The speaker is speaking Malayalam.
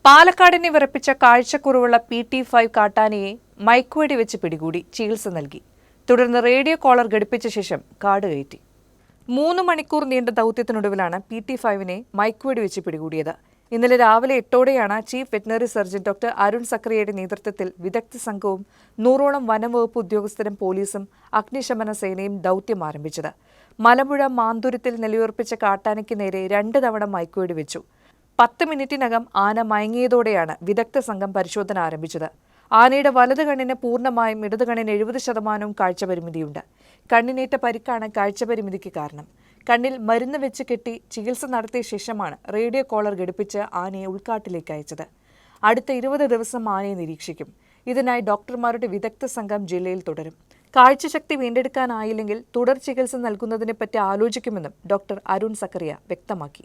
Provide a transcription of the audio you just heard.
പാലക്കാടിനെ വിറപ്പിച്ച കാഴ്ചക്കുറവുള്ള PT5 കാട്ടാനയെ മയക്കുവെടി വെച്ച് പിടികൂടി ചികിത്സ നൽകി. തുടർന്ന് റേഡിയോ കോളർ ഘടിപ്പിച്ച ശേഷം കാട് കയറ്റി. 3 മണിക്കൂർ നീണ്ട ദൗത്യത്തിനൊടുവിലാണ് PT5നെ മയക്കുവെടി വെച്ച് പിടികൂടിയത്. ഇന്നലെ രാവിലെ 8ഓടെയാണ് chief veterinary surgeon doctor Arun സക്രിയയുടെ നേതൃത്വത്തിൽ വിദഗ്ധ സംഘവും 100ഓളം വനംവകുപ്പ് ഉദ്യോഗസ്ഥരും പോലീസും അഗ്നിശമന സേനയും ദൗത്യം ആരംഭിച്ചത്. മലമ്പുഴ മാന്തുരത്തിൽ നിലയുറപ്പിച്ച കാട്ടാനയ്ക്ക് നേരെ 2 തവണ മയക്കുവെടി വെച്ചു. 10 മിനിറ്റിനകം ആന മയങ്ങിയതോടെയാണ് വിദഗ്ധ സംഘം പരിശോധന ആരംഭിച്ചത്. ആനയുടെ വലത് കണ്ണിന് പൂർണ്ണമായും ഇടത് കണ്ണിന് 70% കാഴ്ചപരിമിതിയുണ്ട്. കണ്ണിനേറ്റ പരിക്കാണ് കാഴ്ചപരിമിതിക്ക് കാരണം. കണ്ണിൽ മരുന്ന് വെച്ച് കെട്ടി ചികിത്സ നടത്തിയ ശേഷമാണ് റേഡിയോ കോളർ ഘടിപ്പിച്ച് ആനയെ ഉൾക്കാട്ടിലേക്ക് അയച്ചത്. അടുത്ത 20 ദിവസം ആനയെ നിരീക്ഷിക്കും. ഇതിനായി ഡോക്ടർമാരുടെ വിദഗ്ധ സംഘം ജില്ലയിൽ തുടരും. കാഴ്ചശക്തി വീണ്ടെടുക്കാനായില്ലെങ്കിൽ തുടർ ചികിത്സ നൽകുന്നതിനെപ്പറ്റി ആലോചിക്കുമെന്നും ഡോക്ടർ അരുൺ സക്കറിയ വ്യക്തമാക്കി.